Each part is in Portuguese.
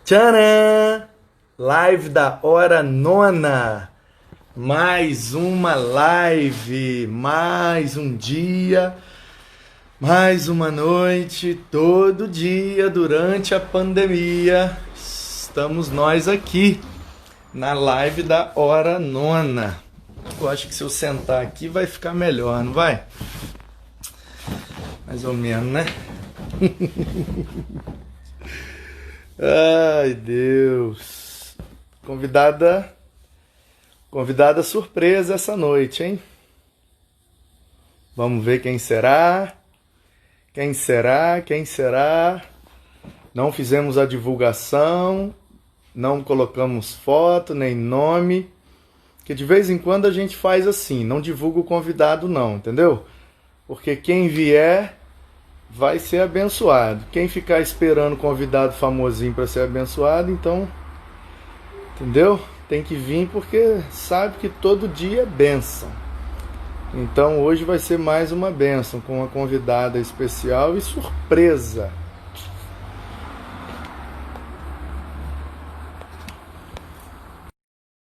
Tcharam! Live da hora nona. Mais uma live, mais um dia, mais uma noite, todo dia durante a pandemia. Estamos nós aqui na live da hora nona. Eu acho que se eu sentar aqui vai ficar melhor, não vai? Mais ou menos, né? Ai, Deus. Convidada surpresa essa noite, hein? Vamos ver quem será. Quem será? Quem será? Não fizemos a divulgação, não colocamos foto nem nome, que de vez em quando a gente faz assim, não divulga o convidado não, entendeu? Porque quem vier vai ser abençoado. Quem ficar esperando convidado famosinho para ser abençoado, então, entendeu? Tem que vir porque sabe que todo dia é bênção. Então hoje vai ser mais uma bênção com uma convidada especial e surpresa.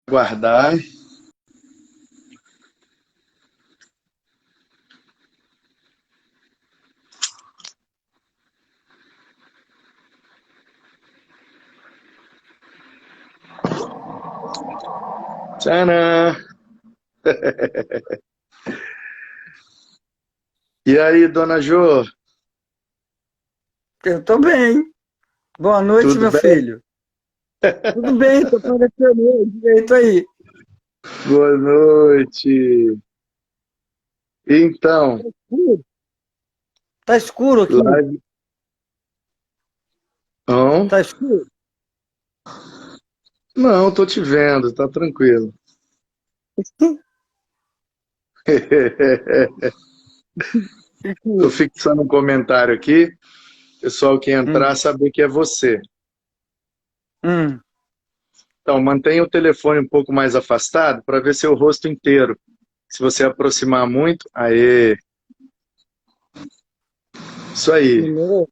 Aguardar. Tcharam! E aí, dona Jo? Eu tô bem. Boa noite, Tudo meu bem? filho. Tudo bem, tô parecendo direito aí. Boa noite. Então, Escuro? Tá escuro aqui? live on? Tá escuro? Não, tô te vendo, tá tranquilo. Tô Escuro. fixando um comentário aqui. Pessoal que entrar Hum, saber que é você. hum. Então, mantenha o telefone um pouco mais afastado para ver seu rosto inteiro. Se você aproximar muito, aí, isso aí. Melhorou?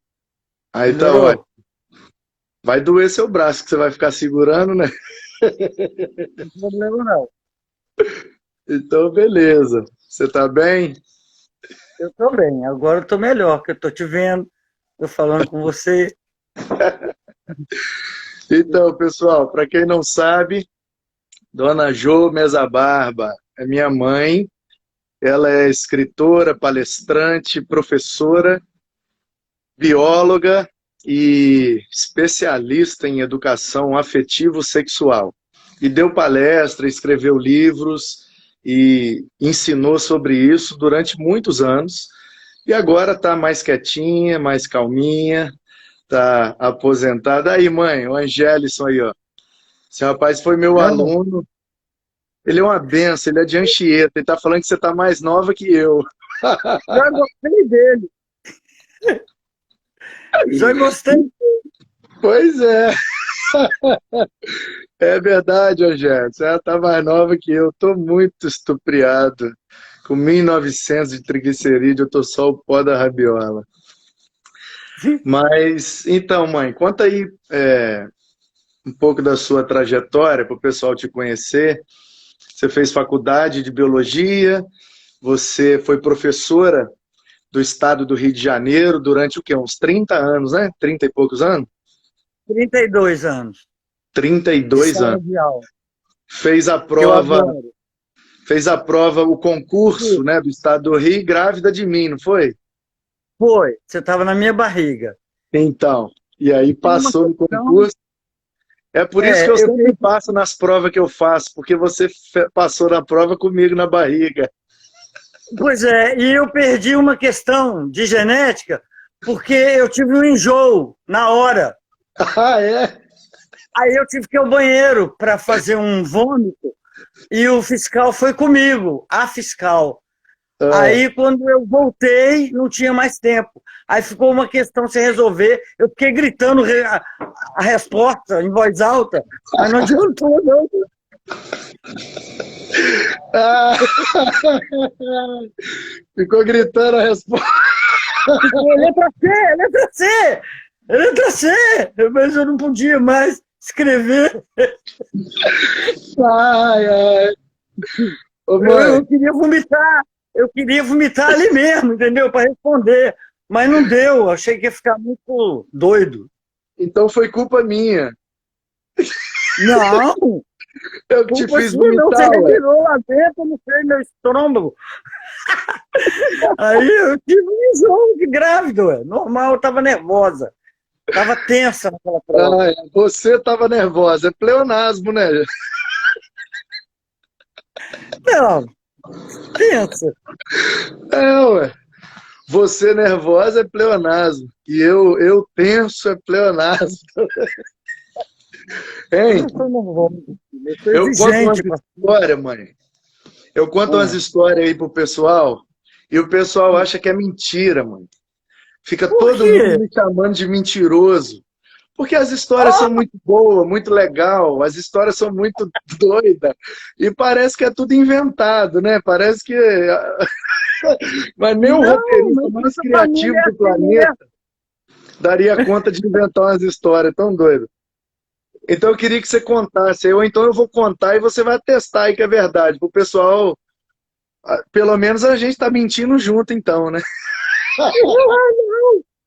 Aí tá ótimo. Melhorou? Vai doer seu braço que você vai ficar segurando, né? Não tem problema não. Então, beleza. Você tá bem? Eu tô bem. Agora eu tô melhor, que eu tô te vendo, tô falando com você. Então, pessoal, para quem não sabe, Dona Jo Mesa Barba é minha mãe. Ela é escritora, palestrante, professora, bióloga e especialista em educação afetivo-sexual. E deu palestra, escreveu livros e ensinou sobre isso durante muitos anos. E agora está mais quietinha, mais calminha, está aposentada. Aí, mãe, o Angelison aí, ó. Esse rapaz foi meu Caramba, aluno. Ele é uma benção, ele é de Anchieta. Ele está falando que você está mais nova que eu. já gostei dele. Já gostei. Pois é. É verdade, Angélica. Você está mais nova que eu. Estou muito estupriado. Com 1.900 de triglicerídeo, eu estou só o pó da rabiola. Mas, então, mãe, conta aí um pouco da sua trajetória para o pessoal te conhecer. Você fez faculdade de biologia, você foi professora do estado do Rio de Janeiro durante o quê? Uns 30 anos, né? 30 e poucos anos? 32 anos 32 de sala anos. de aula, Fez a que eu prova adoro. Fez a prova, o concurso, né, do estado do Rio, grávida de mim, não foi? Foi, você estava na minha barriga. Então, e aí Tem uma passou no questão, concurso. É por isso que eu eu sempre passo nas provas que eu faço, porque você passou na prova comigo na barriga. Pois é, e eu perdi uma questão de genética porque eu tive um enjoo na hora. Ah, é? Aí eu tive que ir ao banheiro para fazer um vômito e o fiscal foi comigo, a fiscal. Ah, Aí quando eu voltei, não tinha mais tempo. Aí ficou uma questão sem resolver. Eu fiquei gritando a resposta em voz alta, mas não adiantou, não. ah, ficou gritando a resposta. Ficou letra C, letra C. letra C, mas eu não podia mais escrever. Ai, ai. Ô, mãe, Eu queria vomitar ali mesmo, entendeu? Para responder. Mas não deu, achei que ia ficar muito doido. então foi culpa minha. Não, Eu que te culpa fiz sua não, você vomitar, ué. revirou lá dentro, não fez meu estômago. Aí eu tive um enjoo de grávida, ué. Normal, eu tava nervosa. Tava tensa naquela prova. Ai, você tava nervosa. É pleonasmo, né? Não, tensa. É, ué. Você nervosa é pleonasmo. E eu tenso é pleonasmo. Hein? Eu não sou nervosa. Eu sou Eu conto umas exigente. histórias, mãe. Eu conto umas histórias aí pro pessoal e o pessoal acha que é mentira, mãe. Fica Por todo quê? mundo me chamando de mentiroso. Porque as histórias são muito boas, muito legal, as histórias são muito doidas. E parece que é tudo inventado, né? Parece que. Mas nem o Não, roteirista mas mais essa criativo família é do assim planeta daria conta de inventar umas histórias tão doidas. Então eu queria que você contasse, ou então eu vou contar e você vai atestar aí que é verdade. Pro pessoal, pelo menos a gente tá mentindo junto, então, né?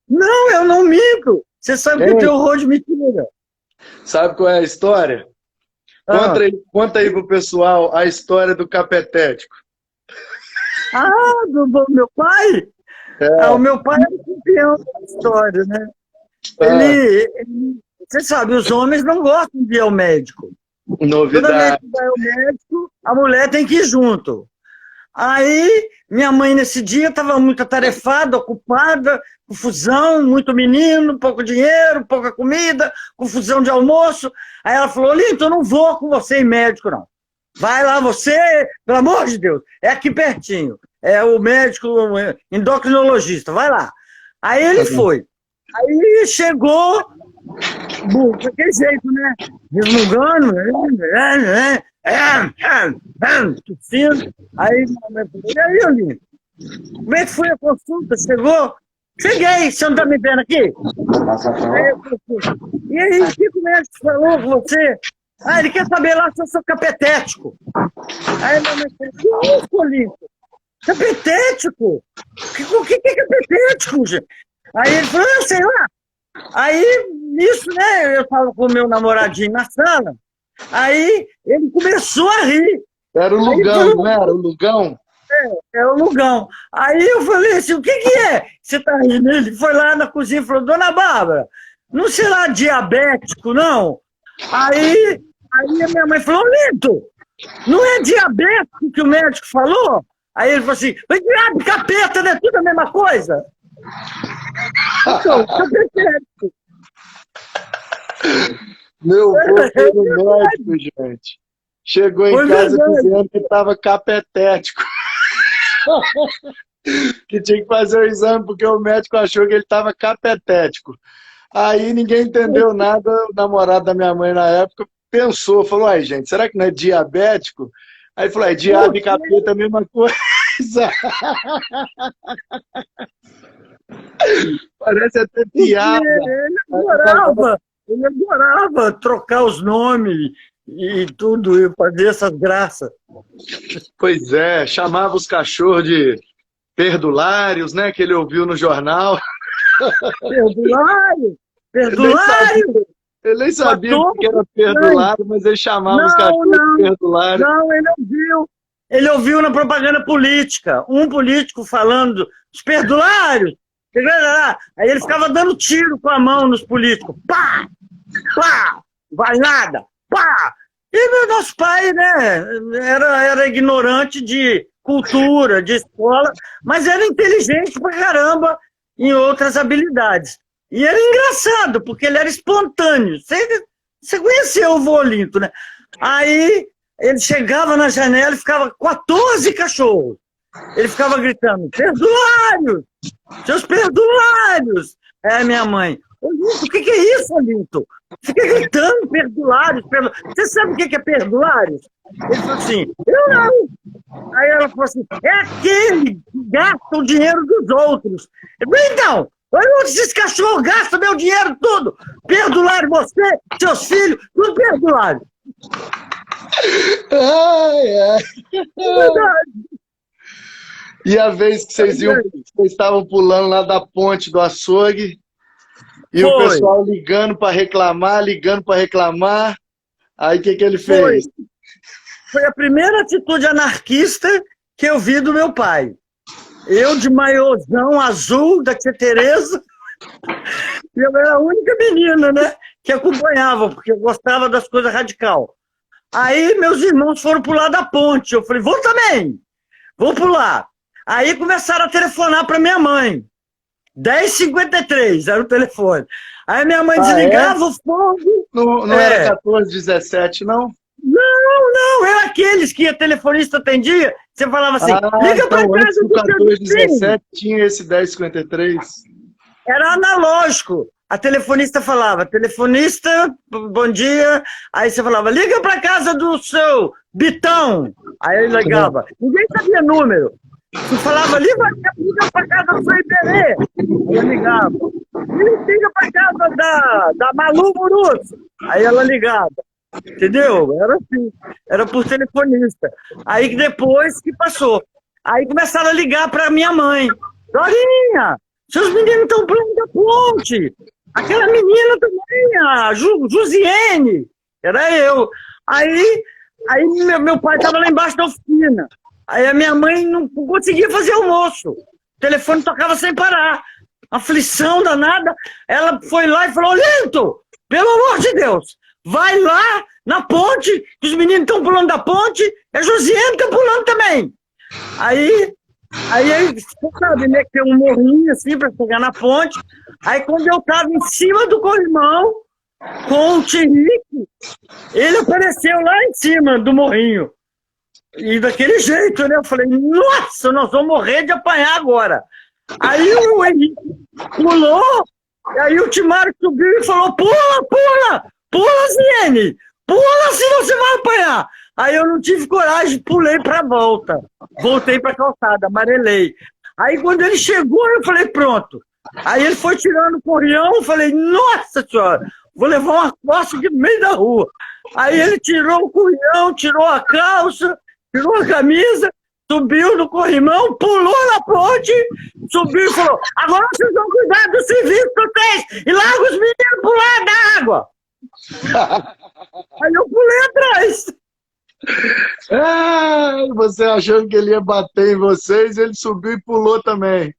Não, eu não minto. Você sabe que eu Hein? tenho horror de mentira. Sabe qual é a história? Ah, Conta aí pro pessoal a história do capetético. do meu pai? O meu pai é o campeão da história, né? Ah, Você sabe, os homens não gostam de ir ao médico. Toda vez novidade. que vai ao médico, a mulher tem que ir junto. Aí, minha mãe, nesse dia, estava muito atarefada, ocupada, confusão, muito menino, pouco dinheiro, pouca comida, confusão de almoço. Aí ela falou, Linton, eu não vou com você em médico, não. Vai lá você, pelo amor de Deus, é aqui pertinho. É o médico endocrinologista, vai lá. Aí ele foi. Aí chegou, daquele jeito, né? Resmungando, tossindo. Aí, e aí, Olinto? Como é que foi a consulta? Chegou? Cheguei, você não tá me vendo aqui? Aí eu falei assim, e aí, o que o médico falou com você? Ele quer saber lá se eu sou capetético. Aí minha mãe falou, que é isso, Olinto? Capetético? O que é capetético, gente? Aí ele falou, eu sei lá. Aí, nisso, né, eu tava com o meu namoradinho na sala, aí ele começou a rir. Era o Lugão, não era? O Lugão? É o Lugão. Aí eu falei assim, o que é? Você tá rindo? Ele foi lá na cozinha e falou, Dona Bárbara, não será diabético, não? Aí a minha mãe falou, Lito, não é diabético que o médico falou? Aí ele falou assim, mas diabo, capeta, não é tudo a mesma coisa? Então, capetético. Meu avô foi no médico, gente. Chegou em casa dizendo que estava capetético. Que tinha que fazer o exame porque o médico achou que ele estava capetético. Aí ninguém entendeu nada. O namorado da minha mãe na época pensou, falou, ai gente, será que não é diabético? Aí falou, diabo e capeta é a mesma coisa. Parece até piada. Ele adorava trocar os nomes e tudo, e fazer essas graças. Pois é, chamava os cachorros de perdulários, né? Que ele ouviu no jornal. Perdulário! Perdulário! Ele nem sabia o que era perdulário, mas ele chamava os cachorros de perdulário. Não, ele ouviu. Ele ouviu na propaganda política. Um político falando dos perdulários. Aí ele ficava dando tiro com a mão nos políticos. Pá! Pá! Vai nada! Pá! E nosso pai, né, era ignorante de cultura, de escola, mas era inteligente pra caramba em outras habilidades. E era engraçado, porque ele era espontâneo. Você conheceu o vô Olinto, né? Aí ele chegava na janela e ficava 14 cachorros. Ele ficava gritando, perdulários! Seus perdulários! É, minha mãe. Olinto, o que é isso, Olinto? Fica gritando, perdulários. Você sabe o que é perdulários? Ele falou assim, eu não. Aí ela falou assim, é aquele que gasta o dinheiro dos outros. Eu falei, então, Olha onde esses cachorros gastam meu dinheiro tudo. Perdulário você, seus filhos, tudo perdulário. Ai, ai. É verdade. E a vez que vocês estavam pulando lá da ponte do açougue, e o pessoal ligando para reclamar, aí o que ele fez? Foi a primeira atitude anarquista que eu vi do meu pai. Eu de maiôzão azul, da tia Tereza, eu era a única menina, né, que acompanhava, porque eu gostava das coisas radical. Aí meus irmãos foram pular da ponte, eu falei, vou também, vou pular. Aí começaram a telefonar para minha mãe. 10h53 era o telefone. Aí minha mãe desligava o fogo. Não era 14h17, não? Não, era aqueles que a telefonista atendia. Você falava assim, liga para casa do 14h17 tinha esse 10h53. Era analógico. A telefonista falava, telefonista, bom dia. Aí você falava, liga para casa do seu Bitão. Aí ele ligava. Ninguém sabia número. Você falava, liga para casa do seu Iberê. Aí ela ligava. Liga para casa da Malu Muruz. Aí ela ligava. Entendeu? Era assim. Era por telefonista. Aí depois que passou. Aí começaram a ligar para minha mãe. Dorinha, seus meninos estão pulando da ponte. Aquela menina também, a Jusiene. Era eu. Aí meu pai estava lá embaixo da oficina. Aí a minha mãe não conseguia fazer almoço. O telefone tocava sem parar. Aflição danada. Ela foi lá e falou, Linto, pelo amor de Deus, vai lá na ponte, que os meninos estão pulando da ponte, a Josiane está pulando também. Aí você sabe, né, que tem um morrinho assim para chegar na ponte. Aí quando eu estava em cima do corrimão, com o Tirique, ele apareceu lá em cima do morrinho. E daquele jeito, né? Eu falei, nossa, nós vamos morrer de apanhar agora. Aí o Henrique pulou, e aí o Timário subiu e falou, pula, Ziene, pula senão você vai apanhar. Aí eu não tive coragem, pulei pra volta. Voltei pra calçada, amarelei. Aí quando ele chegou, eu falei, pronto. Aí ele foi tirando o corrião, eu falei, nossa senhora, vou levar uma costa aqui no meio da rua. Aí ele tirou o corrião, tirou a calça, tirou a camisa, subiu no corrimão, pulou na ponte, subiu e falou, agora vocês vão cuidar do serviço que vocês e larga os meninos pular da água. Aí eu pulei atrás. Você achando que ele ia bater em vocês, ele subiu e pulou também.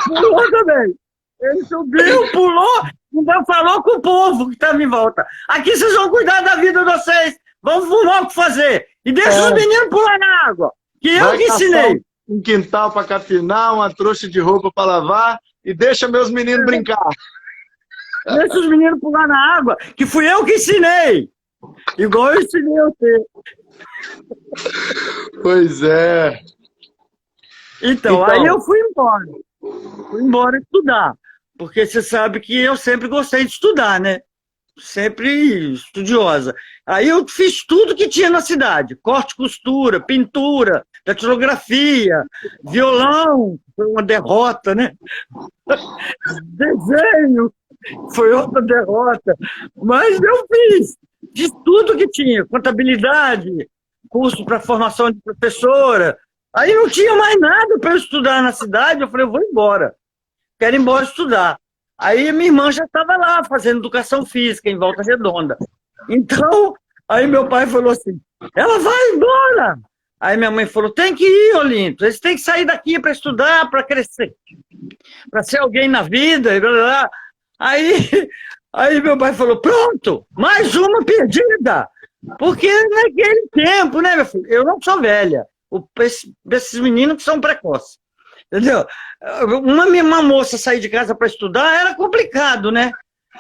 Pulou também. Ele subiu, pulou, então falou com o povo que estava em volta. Aqui vocês vão cuidar da vida de vocês. Vamos fumar o que fazer. E deixa os meninos pular na água. Que eu que ensinei. Um quintal para capinar, uma trouxa de roupa para lavar e deixa meus meninos brincar. Deixa os meninos pular na água, que fui eu que ensinei. Igual eu ensinei você. Pois é. Então, aí eu fui embora. Fui embora estudar. Porque você sabe que eu sempre gostei de estudar, né? Sempre estudiosa. Aí eu fiz tudo que tinha na cidade. Corte, costura, pintura, datilografia, violão, foi uma derrota, né? Desenho, foi outra derrota. Mas eu fiz tudo que tinha. Contabilidade, curso para formação de professora. Aí não tinha mais nada para eu estudar na cidade. Eu falei, eu vou embora. Quero ir embora estudar. Aí minha irmã já estava lá, fazendo educação física em Volta Redonda. Então, aí meu pai falou assim, ela vai embora. Aí minha mãe falou, tem que ir, Olinto. Eles têm que sair daqui para estudar, para crescer, para ser alguém na vida. E blá, blá, blá. Aí meu pai falou, pronto, mais uma perdida. Porque naquele tempo, né, meu filho? Eu não sou velha. Esses meninos que são precoces. Entendeu? Uma moça sair de casa para estudar era complicado, né?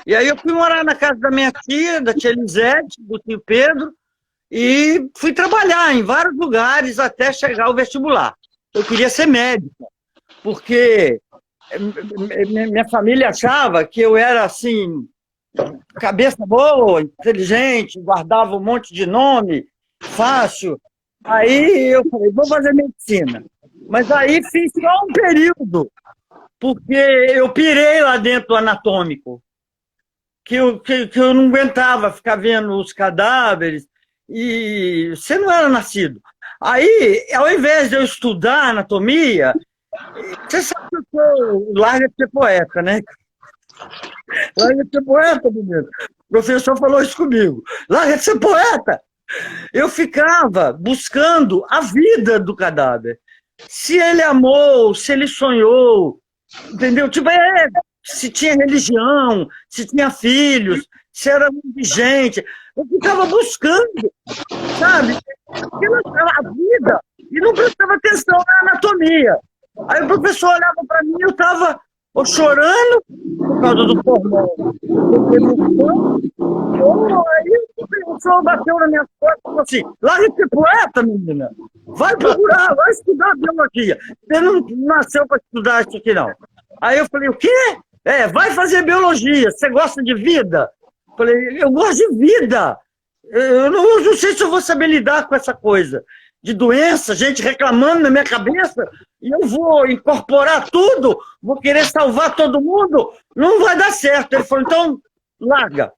E aí eu fui morar na casa da minha tia, da tia Elisete, do tio Pedro, e fui trabalhar em vários lugares até chegar ao vestibular. Eu queria ser médica, porque minha família achava que eu era, assim, cabeça boa, inteligente, guardava um monte de nome, fácil. Aí eu falei, vou fazer medicina. Mas aí fiz só um período. porque eu pirei lá dentro do anatômico, que eu não aguentava ficar vendo os cadáveres, e você não era nascido. Aí, ao invés de eu estudar anatomia, você sabe que eu sou larga de ser poeta, né? Larga de ser poeta, menino. O professor falou isso comigo. Larga de ser poeta. Eu ficava buscando a vida do cadáver. Se ele amou, se ele sonhou, entendeu? Tipo, se tinha religião, se tinha filhos, se era indigente. Eu ficava buscando, sabe? A vida e não prestava atenção na anatomia. Aí o professor olhava para mim e eu estava chorando por causa do pulmão. Aí o professor bateu na minha costas e falou assim: larga de ser poeta, menina. Vai procurar, vai estudar biologia. Você não nasceu para estudar isso aqui, não. Aí eu falei: o quê? Vai fazer biologia. Você gosta de vida? Eu falei: eu gosto de vida. Eu não sei se eu vou saber lidar com essa coisa de doença, gente reclamando na minha cabeça, e eu vou incorporar tudo, vou querer salvar todo mundo, não vai dar certo. Ele falou: então, larga.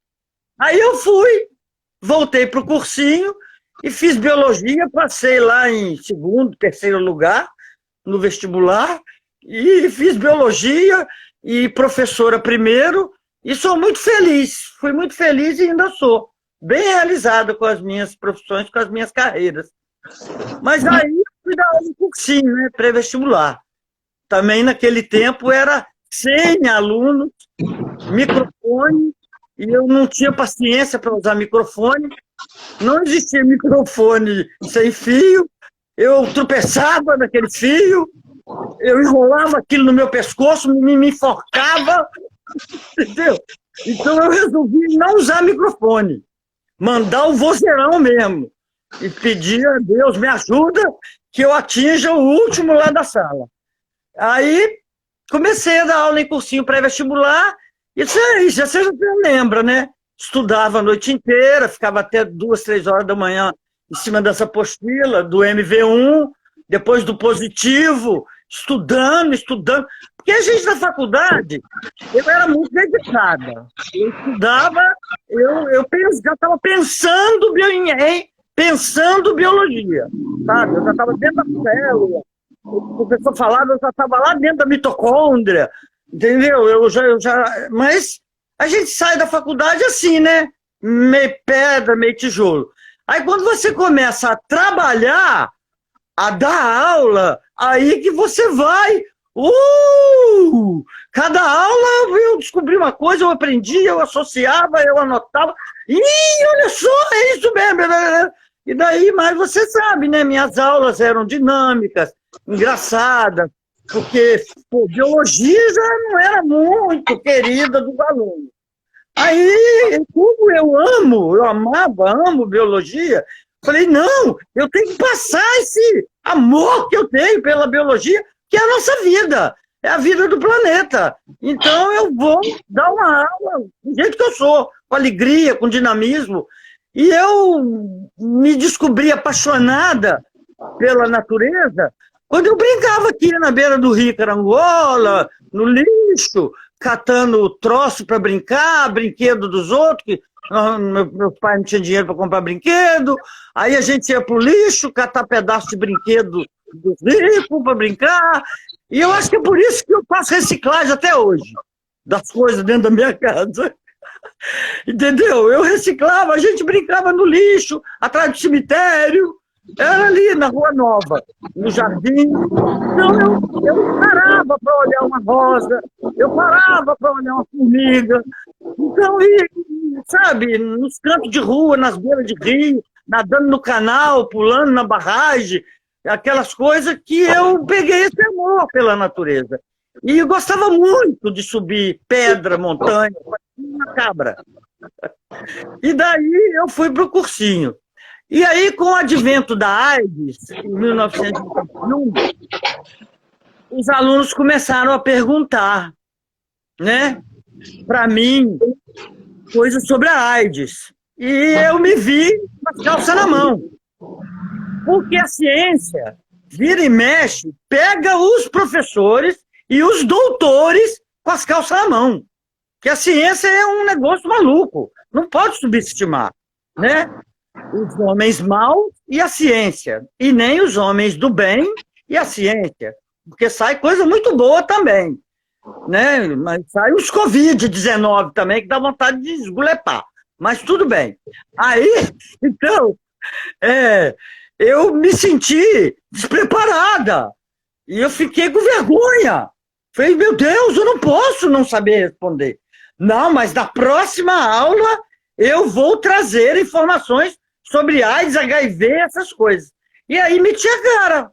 Aí eu fui, voltei para o cursinho e fiz biologia, passei lá em segundo, terceiro lugar no vestibular, e fiz biologia e professora primeiro, e sou muito feliz, fui muito feliz e ainda sou bem realizada com as minhas profissões, com as minhas carreiras. Mas aí eu fui dar aula no cursinho, né, pré-vestibular. Também naquele tempo era 100 alunos, microfone, e eu não tinha paciência para usar microfone, não existia microfone sem fio, eu tropeçava naquele fio, eu enrolava aquilo no meu pescoço, me enforcava, entendeu? Então eu resolvi não usar microfone, mandar o vozeirão mesmo, e pedir a Deus, me ajuda, que eu atinja o último lá da sala. Aí comecei a dar aula em cursinho pré-vestibular, isso aí, você já lembra, né? Estudava a noite inteira, ficava até 2, 3 horas da manhã em cima dessa apostila, do MV1, depois do positivo, estudando, porque a gente na faculdade, eu era muito dedicada, eu estudava, eu já estava pensando biologia, sabe? Eu já estava dentro da célula, o professor falava, eu já estava lá dentro da mitocôndria, entendeu? Mas a gente sai da faculdade assim, né? Meio pedra, meio tijolo. Aí quando você começa a trabalhar, a dar aula, aí que você vai. Cada aula eu descobri uma coisa, eu aprendi, eu associava, eu anotava. Olha só, é isso mesmo. E daí, mas você sabe, né? Minhas aulas eram dinâmicas, engraçadas, porque biologia já não era muito querida dos alunos. Aí, como eu amo biologia, falei: não, eu tenho que passar esse amor que eu tenho pela biologia, que é a nossa vida, é a vida do planeta. Então eu vou dar uma aula do jeito que eu sou, com alegria, com dinamismo. E eu me descobri apaixonada pela natureza quando eu brincava aqui na beira do rio Carangola, no lixo, catando troço para brincar, brinquedo dos outros, que meu pai não tinha dinheiro para comprar brinquedo, aí a gente ia para o lixo, catar pedaço de brinquedo dos ricos para brincar, e eu acho que é por isso que eu faço reciclagem até hoje, das coisas dentro da minha casa. Entendeu? Eu reciclava, a gente brincava no lixo, atrás do cemitério, era ali na Rua Nova, no jardim. Então eu parava para olhar uma rosa, eu parava para olhar uma formiga. Então, sabe, nos cantos de rua, nas beiras de rio, nadando no canal, pulando na barragem, aquelas coisas que eu peguei esse amor pela natureza. E eu gostava muito de subir pedra, montanha, uma cabra. E daí eu fui para o cursinho. E aí, com o advento da AIDS, em 1991, os alunos começaram a perguntar, né, para mim, coisas sobre a AIDS. E eu me vi com a calça na mão. Porque a ciência, vira e mexe, pega os professores e os doutores com as calças na mão. Que a ciência é um negócio maluco, não pode subestimar, né? Os homens maus e a ciência, e nem os homens do bem e a ciência, porque sai coisa muito boa também, né? Mas sai os Covid-19 também, que dá vontade de esgulepar, mas tudo bem. Aí, então, eu me senti despreparada, e eu fiquei com vergonha. Falei, meu Deus, eu não posso não saber responder. Não, mas na próxima aula eu vou trazer informações sobre AIDS, HIV, essas coisas. E aí meti a cara.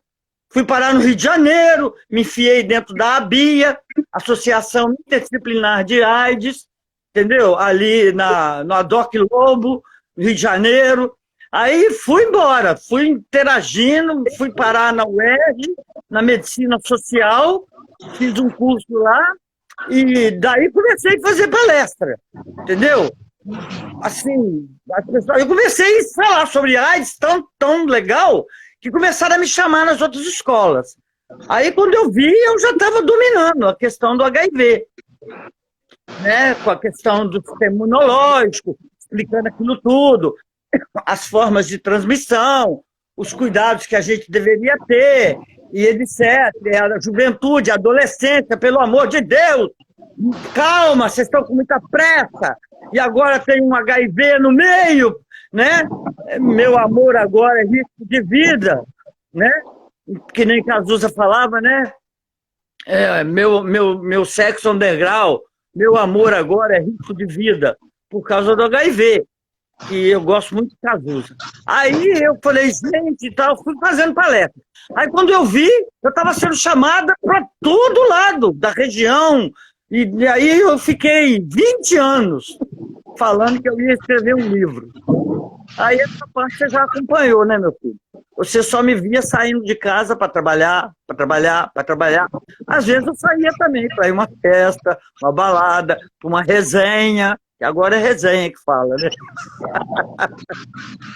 Fui parar no Rio de Janeiro, me enfiei dentro da ABIA, Associação Interdisciplinar de AIDS, entendeu? Ali no Adoc Lobo, no Rio de Janeiro. Aí fui embora, fui interagindo, fui parar na UERJ, na Medicina Social, fiz um curso lá, e daí comecei a fazer palestra, entendeu? Assim, eu comecei a falar sobre AIDS tão legal que começaram a me chamar nas outras escolas. Aí, quando eu vi, eu já estava dominando a questão do HIV, né? Com a questão do sistema imunológico, explicando aquilo tudo, as formas de transmissão, os cuidados que a gente deveria ter, e etc. A juventude, a adolescência, pelo amor de Deus, calma, vocês estão com muita pressa, e agora tem um HIV no meio, né? Meu amor agora é risco de vida, né? Que nem Cazuza falava, né? Meu sexo underground, meu amor agora é risco de vida, por causa do HIV, que eu gosto muito de Cazuza. Aí eu falei, gente, e tal, fui fazendo palestra. Aí quando eu vi, eu estava sendo chamada para todo lado da região, e aí eu fiquei 20 anos falando que eu ia escrever um livro. Aí essa parte você já acompanhou, né, meu filho? Você só me via saindo de casa para trabalhar, para trabalhar, para trabalhar. Às vezes eu saía também para ir uma festa, uma balada, uma resenha, que agora é resenha que fala, né?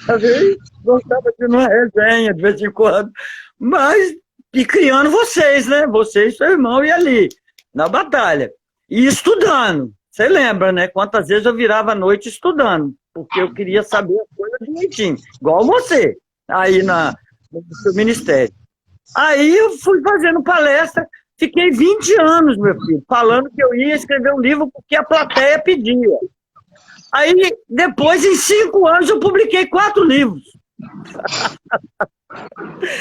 Às vezes gostava de ir numa resenha de vez em quando, mas e criando vocês, né? Vocês, seu irmão, e ali, na batalha. E estudando. Você lembra, né? Quantas vezes eu virava à noite estudando, porque eu queria saber as coisas direitinho, igual você, aí no seu ministério. Aí eu fui fazendo palestra, fiquei 20 anos, meu filho, falando que eu ia escrever um livro porque a plateia pedia. Aí, depois, em 5 anos, eu publiquei 4 livros.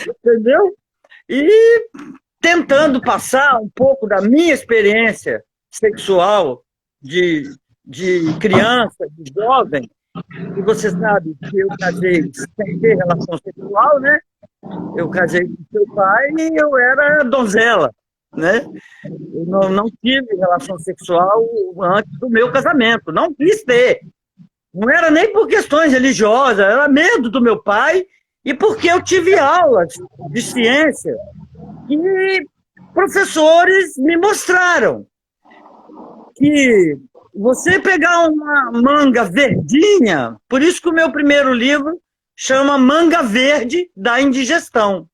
Entendeu? E tentando passar um pouco da minha experiência sexual de criança, de jovem, e você sabe que eu casei sem ter relação sexual, né? Eu casei com seu pai e eu era donzela, né? Eu não tive relação sexual antes do meu casamento, não quis ter. Não era nem por questões religiosas, era medo do meu pai e porque eu tive aulas de ciência e professores me mostraram que você pegar uma manga verdinha, por isso que o meu primeiro livro chama Manga Verde da Indigestão.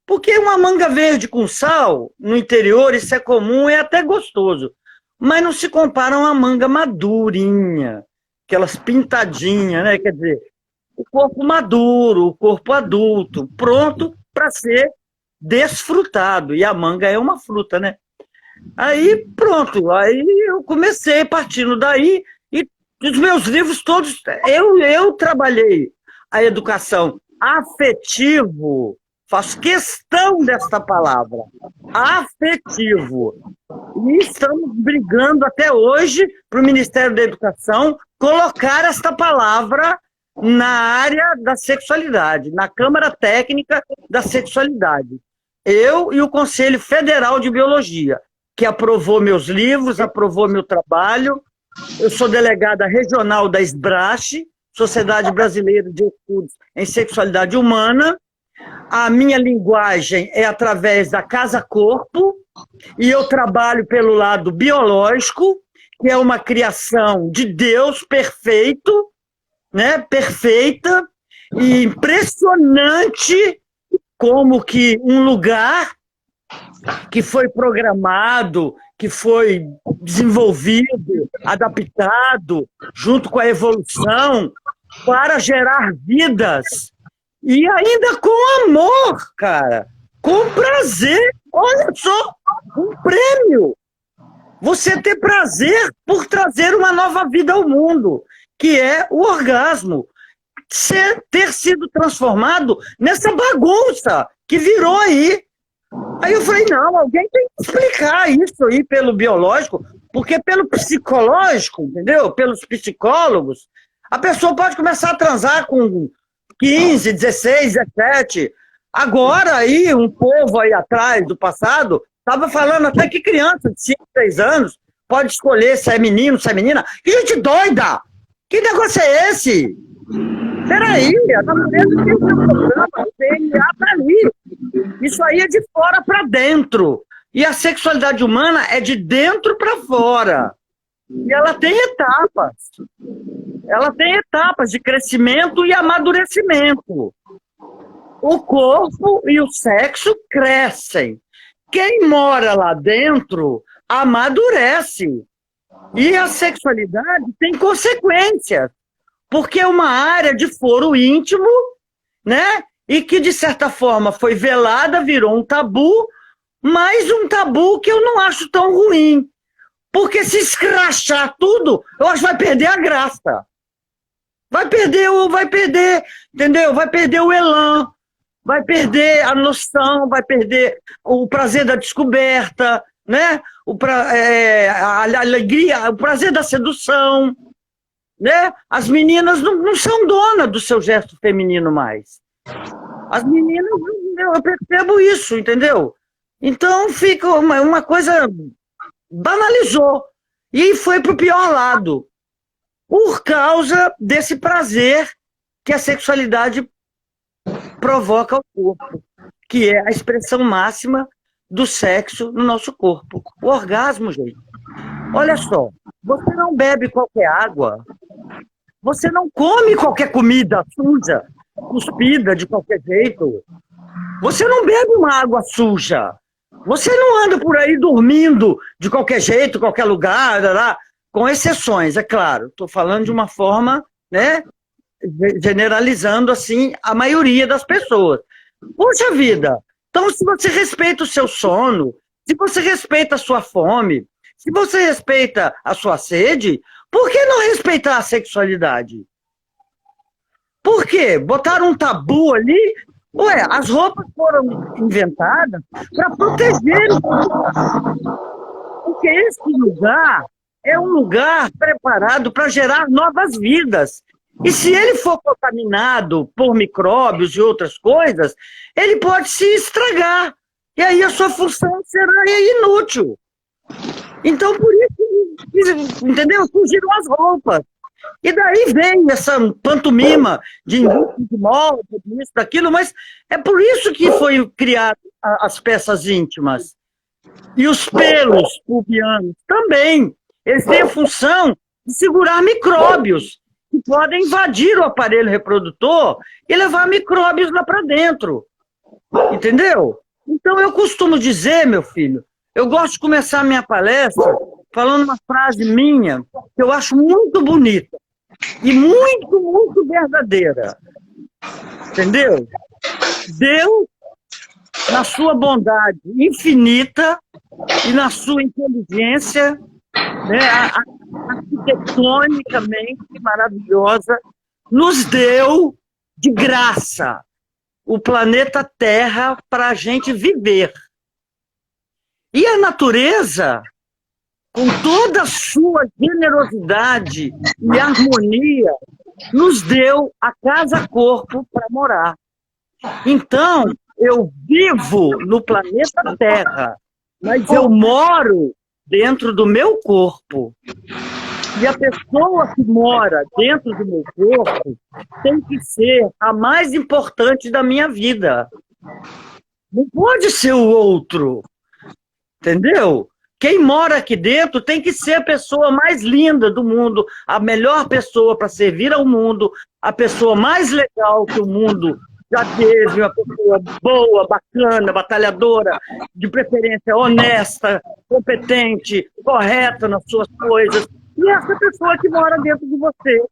Porque uma manga verde com sal, no interior, isso é comum, é até gostoso, mas não se compara a uma manga madurinha, aquelas pintadinhas, né? Quer dizer, o corpo maduro, o corpo adulto, pronto para ser desfrutado. E a manga é uma fruta, né? Aí, pronto, aí eu comecei partindo daí, e os meus livros todos, eu trabalhei a educação afetivo, faço questão desta palavra, afetivo, e estamos brigando até hoje para o Ministério da Educação colocar esta palavra na área da sexualidade, na Câmara Técnica da Sexualidade. Eu e o Conselho Federal de Biologia, que aprovou meus livros, aprovou meu trabalho. Eu sou delegada regional da SBRASH, Sociedade Brasileira de Estudos em Sexualidade Humana. A minha linguagem é através da Casa Corpo, e eu trabalho pelo lado biológico, que é uma criação de Deus perfeito, né? Perfeita, e impressionante como que um lugar que foi programado, que foi desenvolvido, adaptado, junto com a evolução, para gerar vidas. E ainda com amor, cara. Com prazer. Olha só, um prêmio. Você ter prazer por trazer uma nova vida ao mundo, que é o orgasmo. Ter sido transformado nessa bagunça que virou aí. Aí eu falei, não, alguém tem que explicar isso aí pelo biológico, porque pelo psicológico, entendeu? Pelos psicólogos, a pessoa pode começar a transar com 15, 16, 17. Agora aí, um povo aí atrás do passado, estava falando até que criança de 5, 6 anos pode escolher se é menino, se é menina. Que gente doida! Que negócio é esse? Peraí, a natureza tem o seu programa, o DNA tá ali. Isso aí é de fora para dentro. E a sexualidade humana é de dentro para fora. E ela tem etapas. Ela tem etapas de crescimento e amadurecimento. O corpo e o sexo crescem. Quem mora lá dentro amadurece. E a sexualidade tem consequências. Porque é uma área de foro íntimo, né? E que, de certa forma, foi velada, virou um tabu, mas um tabu que eu não acho tão ruim. Porque se escrachar tudo, eu acho que vai perder a graça. Vai perder, entendeu? Vai perder o elan, vai perder a noção, vai perder o prazer da descoberta, né? A alegria, o prazer da sedução. Né? As meninas não são donas do seu gesto feminino mais. As meninas, eu percebo isso, entendeu? Então fica uma coisa, banalizou. E foi para o pior lado. Por causa desse prazer que a sexualidade provoca ao corpo, que é a expressão máxima do sexo no nosso corpo. O orgasmo, gente. Olha só, você não bebe qualquer água, você não come qualquer comida suja, cuspida de qualquer jeito. Você não bebe uma água suja. Você não anda por aí dormindo de qualquer jeito, qualquer lugar, com exceções, é claro. Estou falando de uma forma, né, generalizando assim a maioria das pessoas. Puxa vida, então se você respeita o seu sono, se você respeita a sua fome, se você respeita a sua sede, por que não respeitar a sexualidade? Por quê? Botaram um tabu ali? Ué, as roupas foram inventadas para proteger o lugar. Porque esse lugar é um lugar preparado para gerar novas vidas. E se ele for contaminado por micróbios e outras coisas, ele pode se estragar. E aí a sua função será inútil. Então, por isso, entendeu? Surgiram as roupas. E daí vem essa pantomima de indústria de moda, disso, daquilo, mas é por isso que foi criado as peças íntimas. E os pelos pubianos também. Eles têm a função de segurar micróbios que podem invadir o aparelho reprodutor e levar micróbios lá para dentro. Entendeu? Então, eu costumo dizer, meu filho, eu gosto de começar a minha palestra falando uma frase minha que eu acho muito bonita e muito, muito verdadeira. Entendeu? Deus, na sua bondade infinita e na sua inteligência, né, arquitetonicamente maravilhosa, nos deu de graça o planeta Terra para a gente viver. E a natureza, com toda a sua generosidade e harmonia, nos deu a casa-corpo para morar. Então, eu vivo no planeta Terra, mas eu moro dentro do meu corpo. E a pessoa que mora dentro do meu corpo tem que ser a mais importante da minha vida. Não pode ser o outro. Entendeu? Quem mora aqui dentro tem que ser a pessoa mais linda do mundo, a melhor pessoa para servir ao mundo, a pessoa mais legal que o mundo já teve uma pessoa boa, bacana, batalhadora, de preferência honesta, competente, correta nas suas coisas. E essa pessoa que mora dentro de você,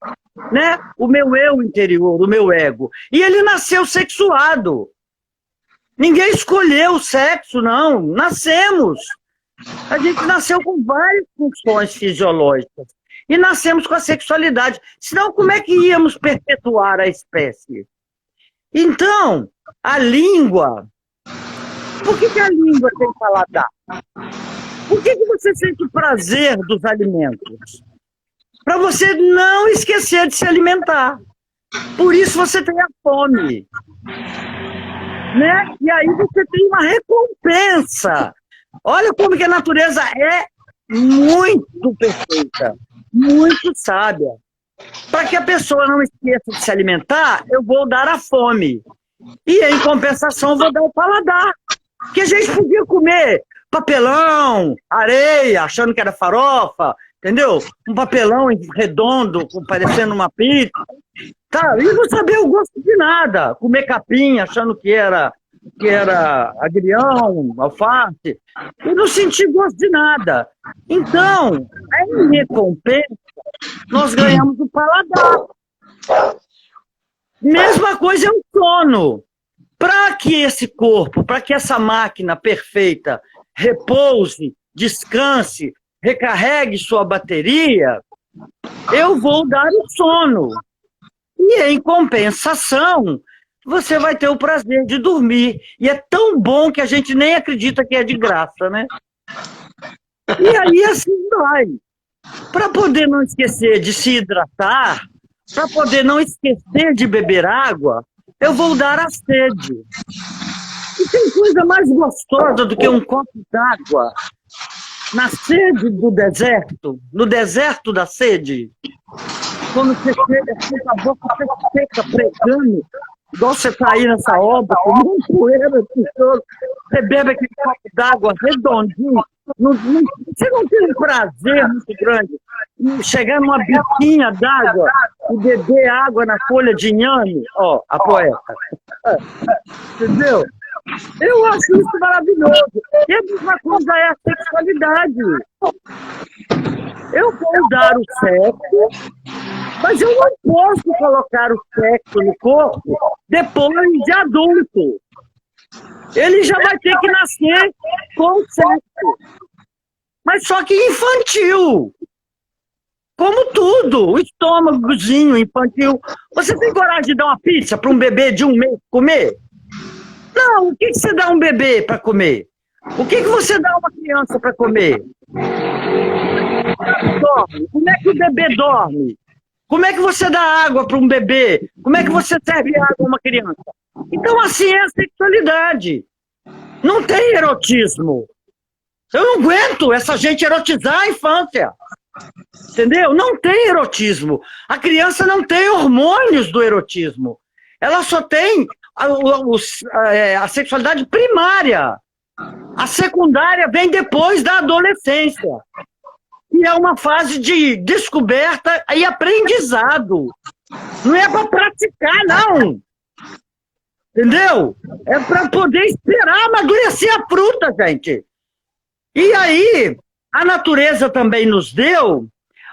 né? O meu eu interior, o meu ego. E ele nasceu sexuado. Ninguém escolheu o sexo, não. Nascemos. A gente nasceu com várias funções fisiológicas. E nascemos com a sexualidade. Senão, como é que íamos perpetuar a espécie? Então, a língua... Por que a língua tem paladar? Por que você sente prazer dos alimentos? Para você não esquecer de se alimentar. Por isso você tem a fome. Né? E aí você tem uma recompensa. Olha como que a natureza é muito perfeita, muito sábia. Para que a pessoa não esqueça de se alimentar, eu vou dar a fome. E em compensação eu vou dar o paladar. Que a gente podia comer papelão, areia, achando que era farofa, entendeu? Um papelão redondo, parecendo uma pizza. Tá? E não saber o gosto de nada. Comer capim, achando que era agrião, alface. E não sentir gosto de nada. Então, em recompensa, nós ganhamos o paladar. Mesma coisa é o sono. Para que esse corpo, para que essa máquina perfeita repouse, descanse, recarregue sua bateria, eu vou dar o sono. E em compensação, você vai ter o prazer de dormir. E é tão bom que a gente nem acredita que é de graça, né? E aí assim vai. Para poder não esquecer de se hidratar, para poder não esquecer de beber água, eu vou dar a sede. E tem coisa mais gostosa do que um copo d'água na sede do deserto, no deserto da sede? Quando você chega assim, com a boca seca, pregando, igual você está aí nessa obra, com um poeira, você bebe aquele copo d'água redondinho, você não tem um prazer muito grande em chegar numa biquinha d'água e beber água na folha de inhame? Ó, a poeta. Entendeu? Eu acho isso maravilhoso. E a mesma coisa é a sexualidade. Eu vou dar o sexo, mas eu não posso colocar o sexo no corpo depois de adulto. Ele já vai ter que nascer com o sexo. Mas só que infantil. Como tudo. O estômagozinho infantil. Você tem coragem de dar uma pizza para um bebê de 1 mês comer? Não. O que você dá a um bebê para comer? O que você dá a uma criança para comer? Dorme. Como é que o bebê dorme? Como é que você dá água para um bebê? Como é que você serve água a uma criança? Então, assim é a sexualidade. Não tem erotismo. Eu não aguento essa gente erotizar a infância. Entendeu? Não tem erotismo. A criança não tem hormônios do erotismo. Ela só tem a sexualidade primária. A secundária vem depois da adolescência. E é uma fase de descoberta e aprendizado. Não é para praticar, não. Entendeu? É para poder esperar amadurecer a fruta, gente. E aí, a natureza também nos deu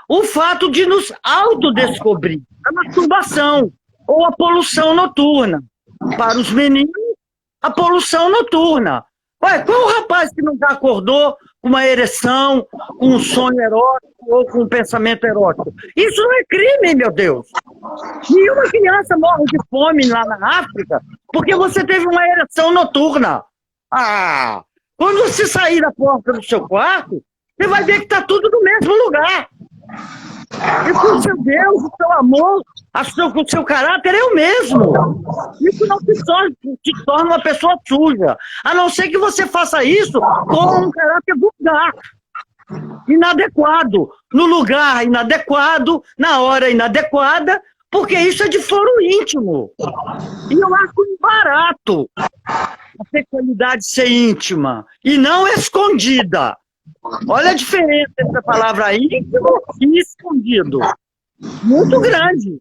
o fato de nos autodescobrir. A masturbação ou a poluição noturna. Para os meninos, a poluição noturna. Ué, qual o rapaz que não já acordou com uma ereção, com um sonho erótico ou com um pensamento erótico? Isso não é crime, meu Deus. Nenhuma criança morre de fome lá na África porque você teve uma ereção noturna. Ah, quando você sair da porta do seu quarto, você vai ver que está tudo no mesmo lugar. E com o seu Deus, o seu amor, o seu caráter é o mesmo. Isso não te torna uma pessoa suja. A não ser que você faça isso com um caráter vulgar, inadequado, no lugar inadequado, na hora inadequada, porque isso é de foro íntimo. E eu acho barato a sexualidade ser íntima e não escondida. Olha a diferença entre a palavra íntimo e escondido. Muito grande.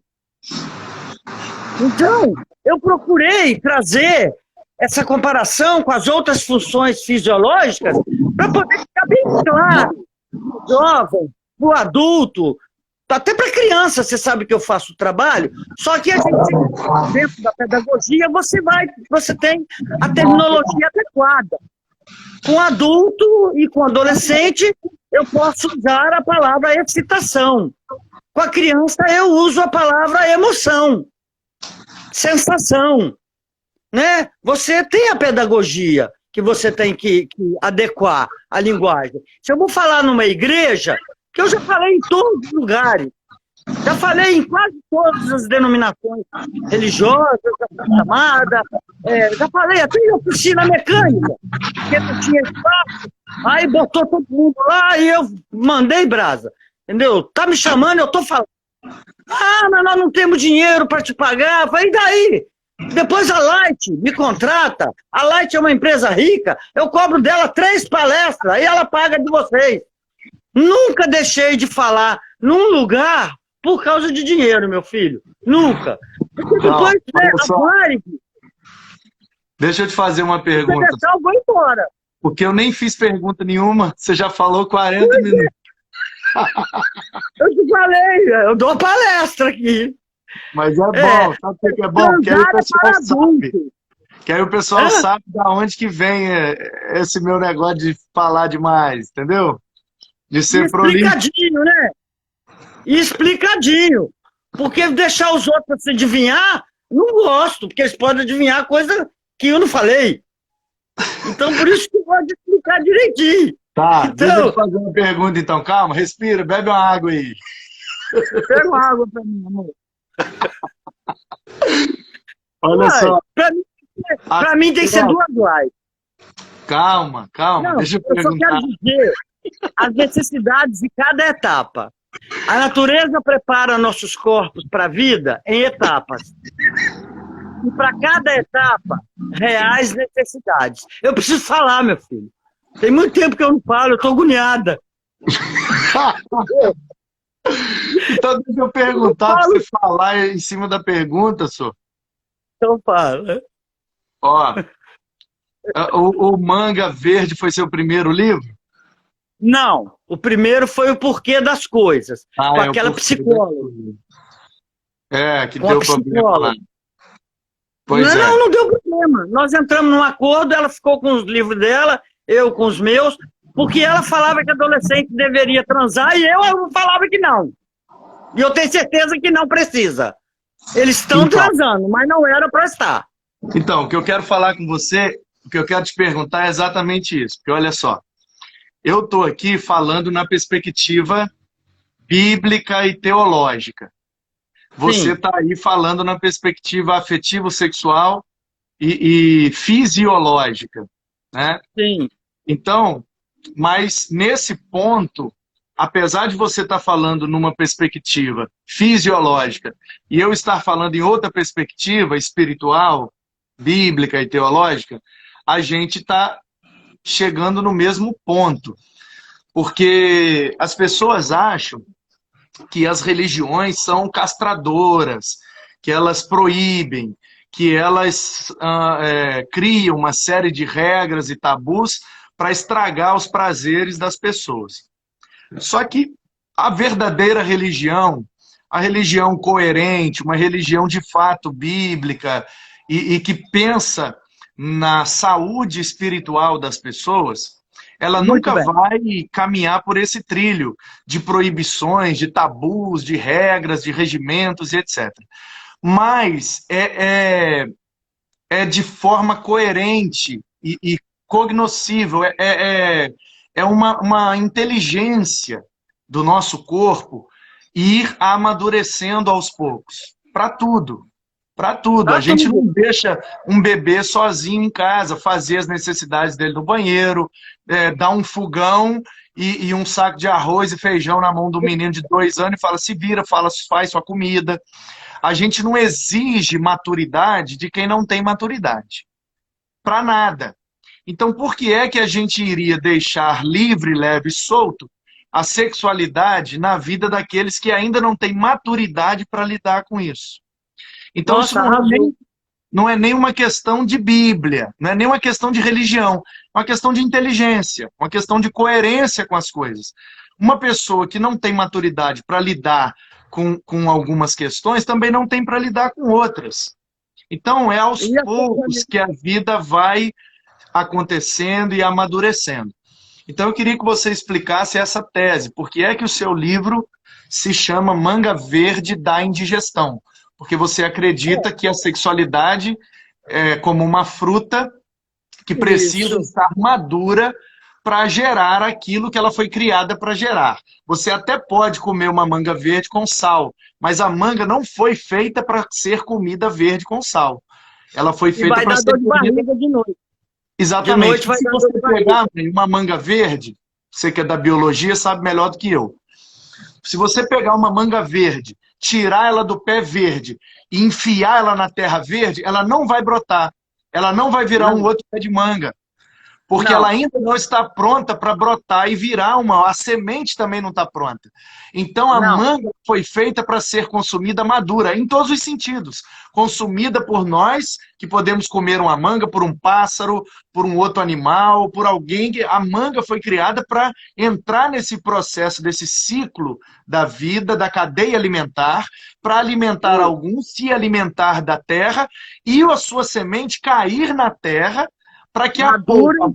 Então, eu procurei trazer essa comparação com as outras funções fisiológicas para poder ficar bem claro para o jovem, para o adulto, até para criança. Você sabe que eu faço trabalho, só que a gente, dentro da pedagogia, você tem a terminologia adequada. Com adulto e com adolescente, eu posso usar a palavra excitação. Com a criança, eu uso a palavra emoção, sensação. Né? Você tem a pedagogia que você tem que adequar a linguagem. Se eu vou falar numa igreja, que eu já falei em todos os lugares, já falei em quase todas as denominações religiosas, da chamada, já falei até em oficina mecânica, porque não tinha espaço, aí botou todo mundo lá e eu mandei brasa, entendeu? Tá me chamando, eu tô falando. Ah, mas nós não temos dinheiro para te pagar. Falei, e daí? Depois a Light me contrata. A Light é uma empresa rica, eu cobro dela 3 palestras, aí ela paga de vocês. Nunca deixei de falar num lugar por causa de dinheiro, meu filho. Nunca. Porque depois, a Varig... Deixa eu te fazer uma pergunta. Eu vou embora. Porque eu nem fiz pergunta nenhuma, você já falou 40 minutos. Eu te falei, eu dou uma palestra aqui. Mas é bom, sabe o que é bom? Que aí o pessoal sabe. Que aí o pessoal sabe de onde que vem esse meu negócio de falar demais, entendeu? De ser prolixo. Explicadinho, né? E explicadinho. Porque deixar os outros se adivinhar, não gosto, porque eles podem adivinhar coisa que eu não falei. Então, por isso que eu gosto de explicar direitinho. Tá, então, deixa eu te fazer uma pergunta então. Calma, respira, bebe uma água aí. Pega uma água pra mim, amor. Olha só. Pra mim tem que ser 2 lives. Calma, não, deixa eu perguntar. Eu só quero dizer as necessidades de cada etapa. A natureza prepara nossos corpos para a vida em etapas. E para cada etapa, reais necessidades. Eu preciso falar, meu filho. Tem muito tempo que eu não falo, eu tô agoniada. Então deixa eu perguntar para você falar em cima da pergunta, senhor. Então fala. Ó, o Manga Verde foi seu primeiro livro? Não, o primeiro foi o Porquê das Coisas, com aquela psicóloga. Que deu problema. Não deu problema. Nós entramos num acordo, ela ficou com os livros dela, eu com os meus, porque ela falava que adolescente deveria transar e eu falava que não. E eu tenho certeza que não precisa. Eles estão transando, mas não era para estar. Então, o que eu quero falar com você, o que eu quero te perguntar é exatamente isso. Porque olha só, eu estou aqui falando na perspectiva bíblica e teológica. Você está aí falando na perspectiva afetivo-sexual e fisiológica, né? Sim. Então, mas nesse ponto, apesar de você estar falando numa perspectiva fisiológica e eu estar falando em outra perspectiva espiritual, bíblica e teológica, a gente está chegando no mesmo ponto. Porque as pessoas acham que as religiões são castradoras, que elas proíbem, que elas criam uma série de regras e tabus para estragar os prazeres das pessoas. Só que a verdadeira religião, a religião coerente, uma religião de fato bíblica e que pensa na saúde espiritual das pessoas, ela nunca vai caminhar por esse trilho de proibições, de tabus, de regras, de regimentos e etc. Mas é de forma coerente e cognoscível, é uma inteligência do nosso corpo ir amadurecendo aos poucos, para tudo. Para tudo. A gente não deixa um bebê sozinho em casa, fazer as necessidades dele no banheiro, dar um fogão e um saco de arroz e feijão na mão do menino de 2 anos e fala, se vira, faz sua comida. A gente não exige maturidade de quem não tem maturidade. Para nada. Então, por que é que a gente iria deixar livre, leve e solto a sexualidade na vida daqueles que ainda não têm maturidade para lidar com isso? Então, nossa, não é nem uma questão de Bíblia, não é nem uma questão de religião, é uma questão de inteligência, uma questão de coerência com as coisas. Uma pessoa que não tem maturidade para lidar com algumas questões também não tem para lidar com outras. Então, é aos poucos que a vida vai acontecendo e amadurecendo. Então, eu queria que você explicasse essa tese. Por que é que o seu livro se chama Manga Verde da Indigestão? Porque você acredita que a sexualidade é como uma fruta que precisa estar madura para gerar aquilo que ela foi criada para gerar. Você até pode comer uma manga verde com sal, mas a manga não foi feita para ser comida verde com sal. Ela foi feita para ser comida de noite. Exatamente. Se você pegar uma manga verde, você que é da biologia sabe melhor do que eu. Se você pegar uma manga verde, tirar ela do pé verde e enfiar ela na terra verde, ela não vai brotar. Ela não vai virar um outro pé de manga. Porque ela ainda não está pronta para brotar e virar uma. A semente também não está pronta. Então a manga foi feita para ser consumida madura, em todos os sentidos. Consumida por nós, que podemos comer uma manga, por um pássaro, por um outro animal, por alguém. A manga foi criada para entrar nesse processo, desse ciclo da vida, da cadeia alimentar, para alimentar alguns, se alimentar da terra, e a sua semente cair na terra, para que a polpa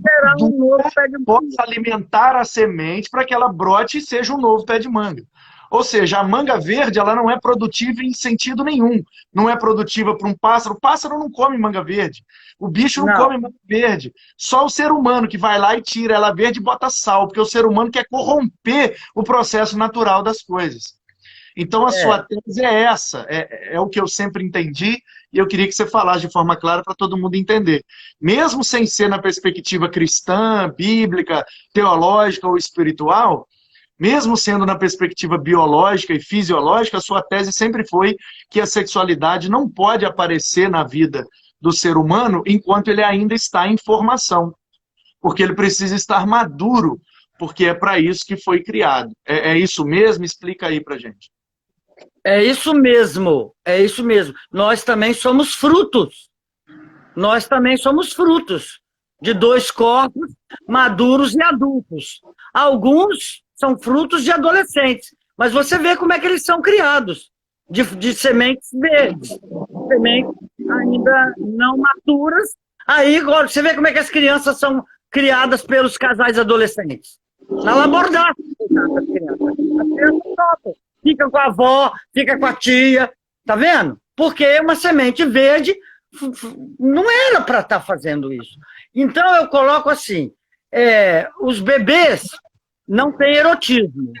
possa alimentar a semente para que ela brote e seja um novo pé de manga. Ou seja, a manga verde ela não é produtiva em sentido nenhum. Não é produtiva para um pássaro. O pássaro não come manga verde. O bicho não come manga verde. Só o ser humano que vai lá e tira ela verde e bota sal, porque o ser humano quer corromper o processo natural das coisas. Então a sua tese é essa, é o que eu sempre entendi, e eu queria que você falasse de forma clara para todo mundo entender. Mesmo sem ser na perspectiva cristã, bíblica, teológica ou espiritual, mesmo sendo na perspectiva biológica e fisiológica, a sua tese sempre foi que a sexualidade não pode aparecer na vida do ser humano enquanto ele ainda está em formação, porque ele precisa estar maduro, porque é para isso que foi criado. É isso mesmo? Explica aí para gente. É isso mesmo, é isso mesmo. Nós também somos frutos. Nós também somos frutos de dois corpos maduros e adultos. Alguns são frutos de adolescentes, mas você vê como é que eles são criados, de sementes verdes, sementes ainda não maturas. Aí você vê como é que as crianças são criadas pelos casais adolescentes. Na labordácia, as crianças topam. Fica com a avó, fica com a tia, tá vendo? Porque uma semente verde não era para estar fazendo isso. Então eu coloco assim, os bebês não têm erotismo.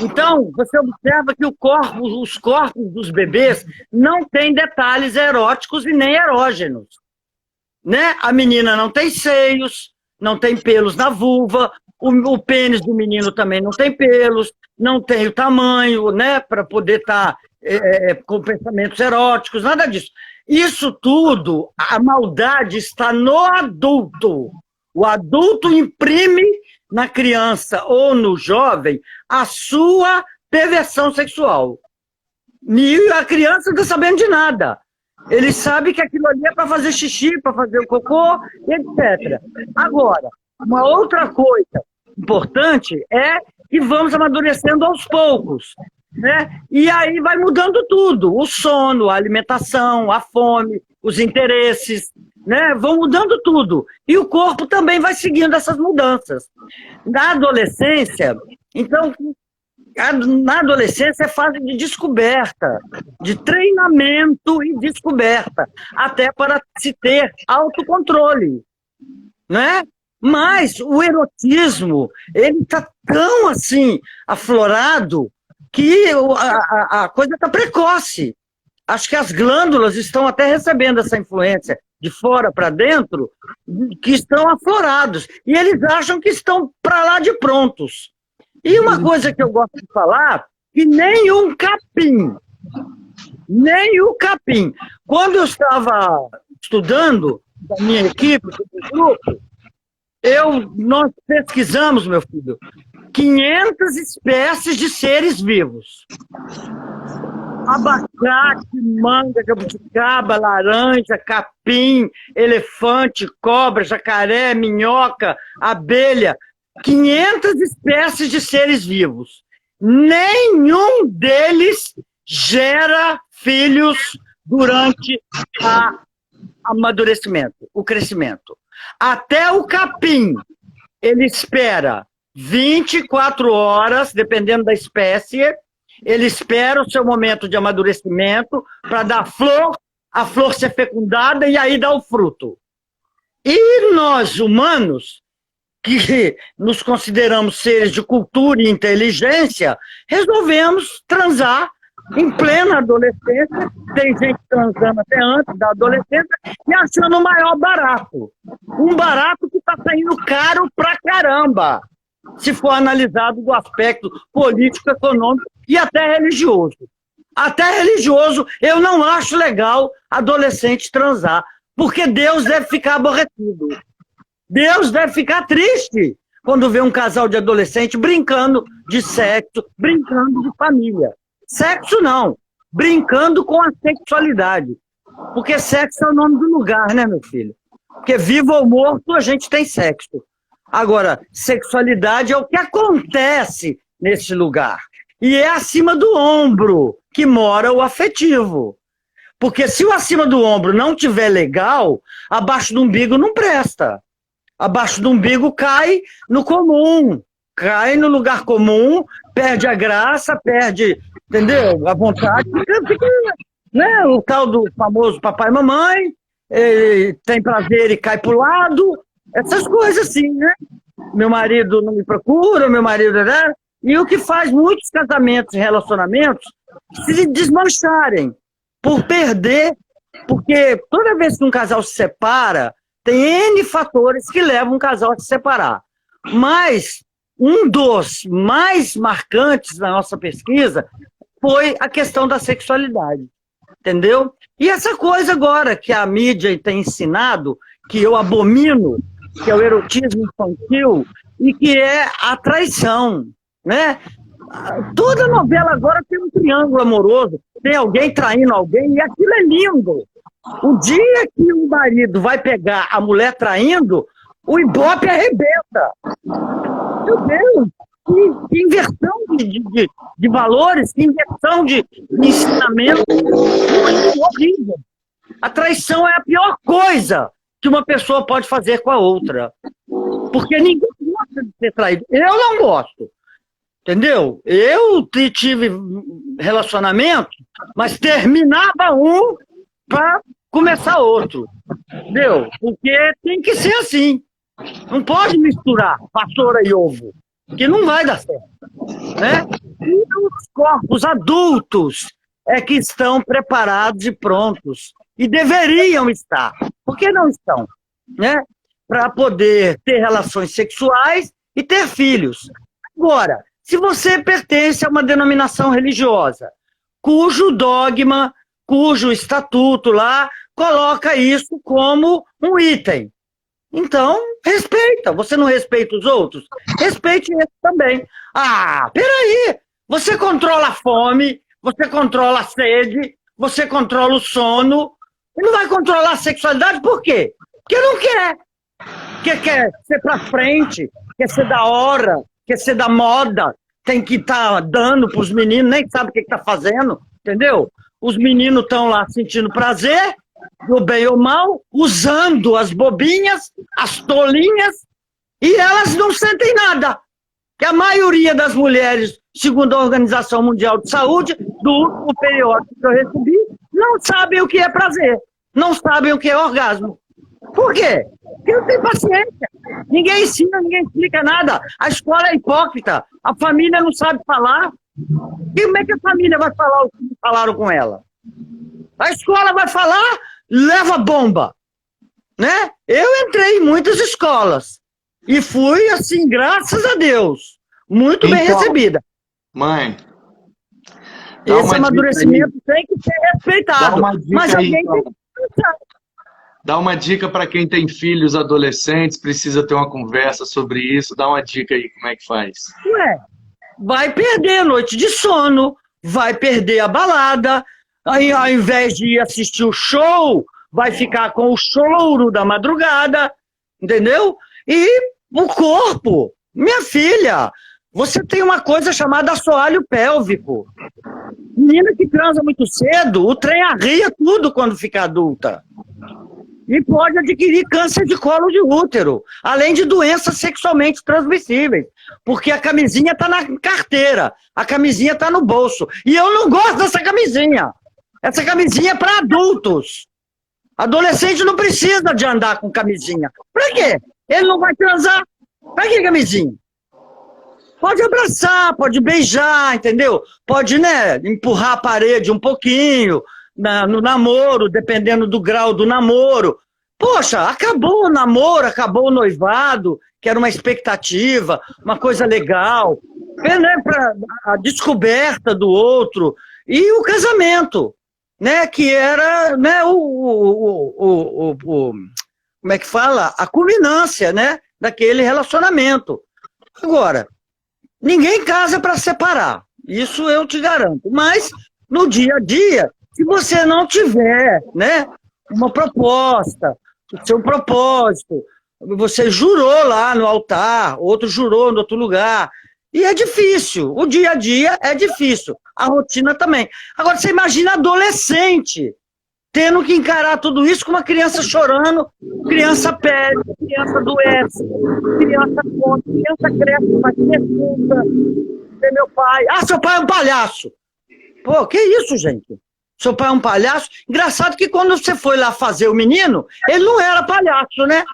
Então você observa que os corpos dos bebês não têm detalhes eróticos e nem erógenos. Né? A menina não tem seios, não tem pelos na vulva, o pênis do menino também não tem pelos, não tem o tamanho, né, para poder estar com pensamentos eróticos, nada disso. Isso tudo, a maldade está no adulto. O adulto imprime na criança ou no jovem a sua perversão sexual. E a criança não está sabendo de nada. Ele sabe que aquilo ali é para fazer xixi, para fazer o cocô, etc. Agora, uma outra coisa importante é que vamos amadurecendo aos poucos, né? E aí vai mudando tudo, o sono, a alimentação, a fome, os interesses, né? Vão mudando tudo. E o corpo também vai seguindo essas mudanças. Na adolescência, então, na adolescência é fase de descoberta, de treinamento e descoberta, até para se ter autocontrole, né? Mas o erotismo, ele está tão assim, aflorado, que a coisa está precoce. Acho que as glândulas estão até recebendo essa influência de fora para dentro, que estão aflorados. E eles acham que estão para lá de prontos. E uma coisa que eu gosto de falar, que nem um capim, quando eu estava estudando, da minha equipe, do meu grupo, nós pesquisamos, meu filho, 500 espécies de seres vivos. abacate, manga, jabuticaba, laranja, capim, elefante, cobra, jacaré, minhoca, abelha, 500 espécies de seres vivos. Nenhum deles gera filhos durante o amadurecimento, o crescimento. Até o capim, ele espera 24 horas, dependendo da espécie, ele espera o seu momento de amadurecimento para dar flor, a flor ser fecundada e aí dar o fruto. E nós, humanos, que nos consideramos seres de cultura e inteligência, resolvemos transar em plena adolescência. Tem gente transando até antes da adolescência e achando o maior barato. Um barato que está saindo caro pra caramba, se for analisado do aspecto político, econômico e até religioso. Até religioso, eu não acho legal adolescente transar, porque Deus deve ficar aborrecido. Deus deve ficar triste quando vê um casal de adolescente brincando de sexo, brincando de família. Sexo não, brincando com a sexualidade. Porque sexo é o nome do lugar, né, meu filho? Porque vivo ou morto a gente tem sexo. Agora, sexualidade é o que acontece nesse lugar. E é acima do ombro que mora o afetivo. Porque se o acima do ombro não tiver legal, abaixo do umbigo não presta. Abaixo do umbigo cai no comum, cai no lugar comum, perde a graça, perde, entendeu? A vontade, fica, né? O tal do famoso papai e mamãe, tem prazer e cai pro lado, essas coisas assim, né? Meu marido não me procura, meu marido... Né? E o que faz muitos casamentos e relacionamentos se desmancharem por perder, porque toda vez que um casal se separa, tem N fatores que levam um casal a se separar. Mas um dos mais marcantes na nossa pesquisa foi a questão da sexualidade, entendeu? E essa coisa agora que a mídia tem ensinado, que eu abomino, que é o erotismo infantil e que é a traição, né? Toda novela agora tem um triângulo amoroso, tem alguém traindo alguém, e aquilo é lindo. O dia que o marido vai pegar a mulher traindo, o Ibope arrebenta. Meu Deus, que inversão de valores, que inversão de ensinamento. Horrível. A traição é a pior coisa que uma pessoa pode fazer com a outra. Porque ninguém gosta de ser traído. Eu não gosto. Entendeu? Eu tive relacionamento, mas terminava um para começar outro. Entendeu? Porque tem que ser assim. Não pode misturar vassoura e ovo, que não vai dar certo. Né? E os corpos adultos é que estão preparados e prontos. E deveriam estar. Por que não estão? Né? Para poder ter relações sexuais e ter filhos. Agora, se você pertence a uma denominação religiosa, cujo dogma, cujo estatuto lá, coloca isso como um item. Então, respeita. Você não respeita os outros? Respeite esse também. Ah, peraí! Você controla a fome, você controla a sede, você controla o sono, e não vai controlar a sexualidade por quê? Porque não quer. Porque quer ser pra frente, quer ser da hora, quer ser da moda, tem que estar dando pros meninos, nem sabe o que está fazendo, entendeu? Os meninos estão lá sentindo prazer, do bem ou mal, usando as bobinhas, as tolinhas, e elas não sentem nada. Que a maioria das mulheres, segundo a Organização Mundial de Saúde, do último periódico que eu recebi, não sabem o que é prazer, não sabem o que é orgasmo. Por quê? Porque não tem paciência. Ninguém ensina, ninguém explica nada. A escola é hipócrita, a família não sabe falar. E como é que a família vai falar o que falaram com ela? A escola vai falar, leva bomba. Né? Eu entrei em muitas escolas e fui, assim, graças a Deus, muito bem recebida. Mãe, esse amadurecimento tem que ser respeitado. Mas alguém tem que pensar. Dá uma dica para quem tem filhos adolescentes, precisa ter uma conversa sobre isso. Dá uma dica aí, como é que faz? Ué, vai perder a noite de sono, vai perder a balada, aí, ao invés de ir assistir o show, vai ficar com o choro da madrugada, entendeu? E o corpo, minha filha, você tem uma coisa chamada assoalho pélvico. Menina que transa muito cedo, o trem arria tudo quando fica adulta. E pode adquirir câncer de colo de útero, além de doenças sexualmente transmissíveis, porque a camisinha está na carteira, a camisinha está no bolso. E eu não gosto dessa camisinha. Essa camisinha é para adultos. Adolescente não precisa de andar com camisinha. Para quê? Ele não vai transar. Para que camisinha? Pode abraçar, pode beijar, entendeu? Pode, né, empurrar a parede um pouquinho, no namoro, dependendo do grau do namoro. Poxa, acabou o namoro, acabou o noivado, que era uma expectativa, uma coisa legal, né, para a descoberta do outro, e o casamento, né, que era, né, como é que fala? A culminância, né, daquele relacionamento. Agora, ninguém casa para separar, isso eu te garanto, mas no dia a dia, se você não tiver, né, uma proposta, o seu propósito, você jurou lá no altar, outro jurou em outro lugar, e é difícil, o dia a dia é difícil, a rotina também. Agora você imagina adolescente, tendo que encarar tudo isso com uma criança chorando, criança pede, criança adoece, criança conta, criança cresce, vai ter pergunta, meu pai, seu pai é um palhaço. Pô, que isso, gente? Seu pai é um palhaço? Engraçado que quando você foi lá fazer o menino, ele não era palhaço, né?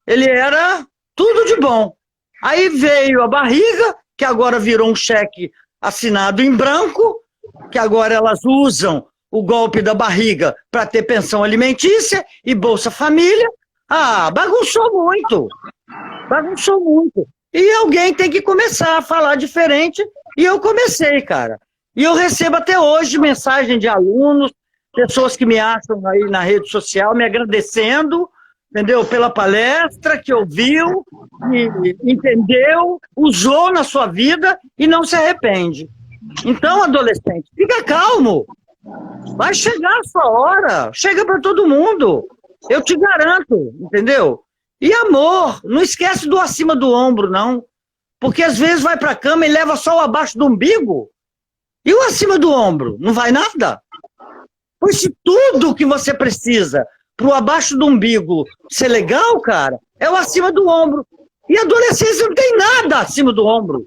Ele era tudo de bom. Aí veio a barriga, que agora virou um cheque assinado em branco, que agora elas usam o golpe da barriga para ter pensão alimentícia e Bolsa Família. Bagunçou muito. Bagunçou muito. E alguém tem que começar a falar diferente, e eu comecei, cara. E eu recebo até hoje mensagem de alunos, pessoas que me acham aí na rede social, me agradecendo, entendeu? Pela palestra que ouviu, entendeu, usou na sua vida e não se arrepende. Então, adolescente, fica calmo. Vai chegar a sua hora. Chega para todo mundo. Eu te garanto, entendeu? E amor, não esquece do acima do ombro, não. Porque às vezes vai para a cama e leva só o abaixo do umbigo. E o acima do ombro? Não vai nada? Pois se tudo que você precisa pro abaixo do umbigo ser legal, cara, é o acima do ombro. E a adolescência não tem nada acima do ombro.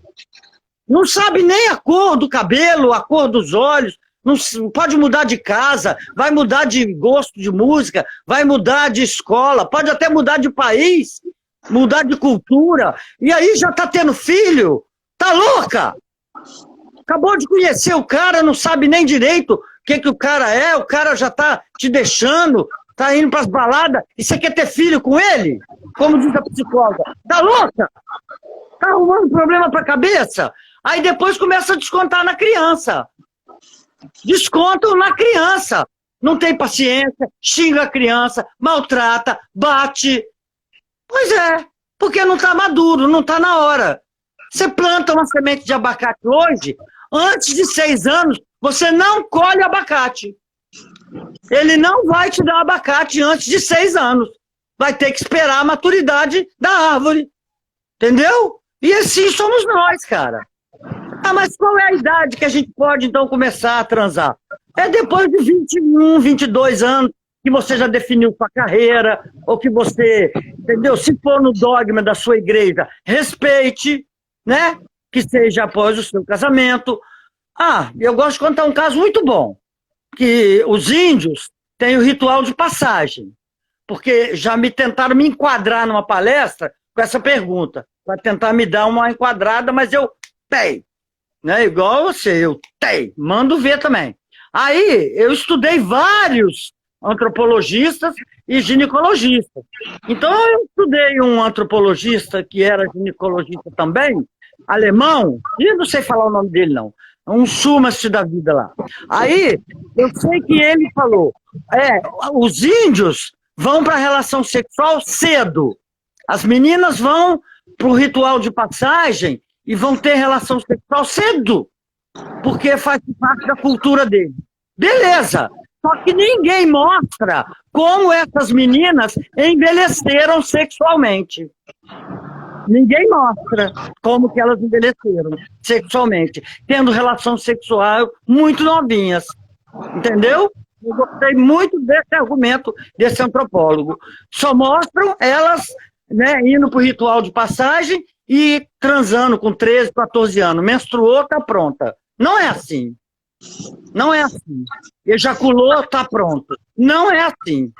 Não sabe nem a cor do cabelo, a cor dos olhos, não pode mudar de casa, vai mudar de gosto de música, vai mudar de escola, pode até mudar de país, mudar de cultura, e aí já tá tendo filho? Tá louca? Acabou de conhecer o cara, não sabe nem direito o que o cara é, o cara já tá te deixando, tá indo pras baladas, e você quer ter filho com ele? Como diz a psicóloga, tá louca? Tá arrumando problema pra cabeça? Aí depois começa a descontar na criança. Descontam na criança. Não tem paciência, xinga a criança, maltrata, bate. Pois é, porque não tá maduro, não tá na hora. Você planta uma semente de abacate hoje, antes de 6 anos, você não colhe abacate. Ele não vai te dar abacate antes de 6 anos. Vai ter que esperar a maturidade da árvore. Entendeu? E assim somos nós, cara. Mas qual é a idade que a gente pode, então, começar a transar? É depois de 21, 22 anos, que você já definiu sua carreira, ou que você, entendeu? Se for no dogma da sua igreja, respeite, né? Que seja após o seu casamento. Eu gosto de contar um caso muito bom, que os índios têm o ritual de passagem, porque já tentaram me enquadrar numa palestra com essa pergunta, para tentar me dar uma enquadrada, mas eu né? Igual você, mando ver também. Aí eu estudei vários antropologistas e ginecologistas. Então eu estudei um antropologista que era ginecologista também, alemão, e eu não sei falar o nome dele não, um Sumas da vida lá. Aí eu sei que ele falou, os índios vão para a relação sexual cedo, as meninas vão para o ritual de passagem e vão ter relação sexual cedo. porque faz parte da cultura dele. Beleza! Só que ninguém mostra como essas meninas envelheceram sexualmente. Ninguém mostra como que elas envelheceram sexualmente, tendo relação sexual muito novinhas. Entendeu? Eu gostei muito desse argumento desse antropólogo. Só mostram elas, né, indo para o ritual de passagem e transando com 13, 14 anos. Menstruou, tá pronta. Não é assim. Não é assim. Ejaculou, tá pronto. Não é assim.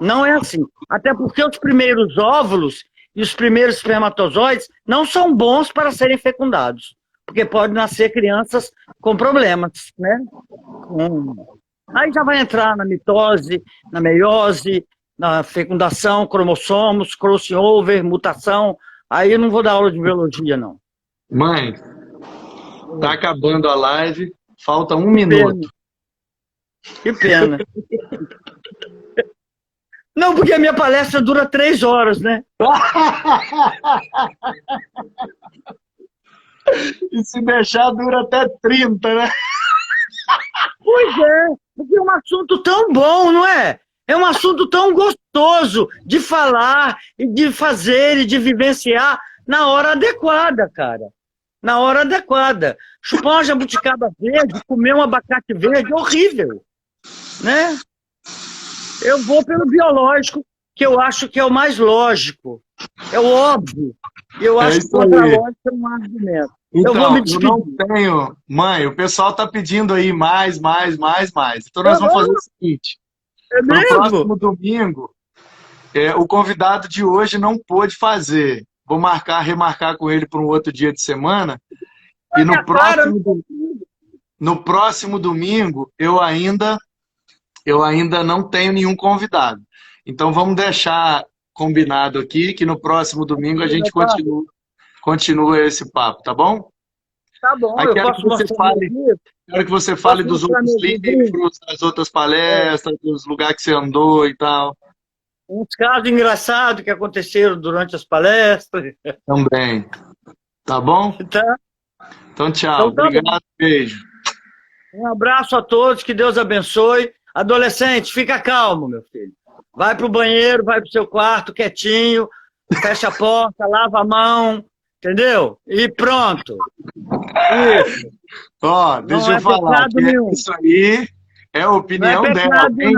Não é assim. Até porque os primeiros óvulos e os primeiros espermatozoides não são bons para serem fecundados. Porque pode nascer crianças com problemas, né? Aí já vai entrar na mitose, na meiose, na fecundação, cromossomos, crossover, mutação. Aí eu não vou dar aula de biologia, não. Mãe, tá acabando a live, falta um minuto. Que pena. Não, porque a minha palestra dura 3 horas, né? E se deixar, dura até 30, né? Pois é, porque é um assunto tão bom, não é? É um assunto tão gostoso de falar, e de fazer e de vivenciar na hora adequada, cara. Na hora adequada. Chupar uma jabuticaba verde, comer um abacate verde, horrível, né? Eu vou pelo biológico, que eu acho que é o mais lógico. É o óbvio. Eu acho que contra a lógica não há argumento. Então, eu vou me despedir. Eu não tenho... Mãe, o pessoal tá pedindo aí mais. Então nós vamos fazer o seguinte. É no mesmo? próximo domingo, o convidado de hoje não pôde fazer. Vou remarcar com ele para um outro dia de semana. E no próximo domingo, eu ainda não tenho nenhum convidado. Então vamos deixar combinado aqui que no próximo domingo a gente continua esse papo, tá bom? Tá bom, eu quero que você fale dos outros livros, das outras palestras, dos lugares que você andou e tal. Uns casos engraçados que aconteceram durante as palestras. Também. Tá bom? Tá. Então, tchau. Então, tá obrigado, bom. Beijo. Um abraço a todos, que Deus abençoe. Adolescente, fica calmo, meu filho. Vai pro banheiro, vai pro seu quarto, quietinho, fecha a porta, lava a mão, entendeu? E pronto. Isso. Ó, deixa eu falar, isso aí é a opinião dela, hein?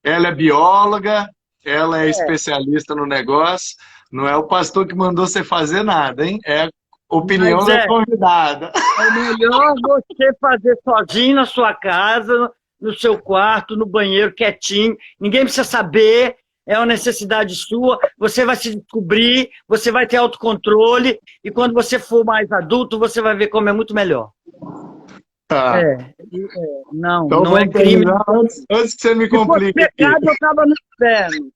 Ela é bióloga, ela é especialista no negócio, não é o pastor que mandou você fazer nada, hein? É a opinião da convidada. É melhor você fazer sozinho na sua casa, no seu quarto, no banheiro, quietinho. Ninguém precisa saber, é uma necessidade sua. Você vai se descobrir, você vai ter autocontrole, e quando você for mais adulto, você vai ver como é muito melhor. Tá. Não, então, não é crime. Antes que você me complique. Se fosse pecado, eu estava no inferno.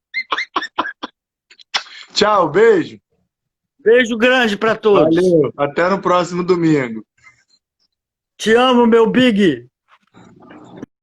Tchau, beijo. Beijo grande para todos. Valeu, até no próximo domingo. Te amo, meu Big.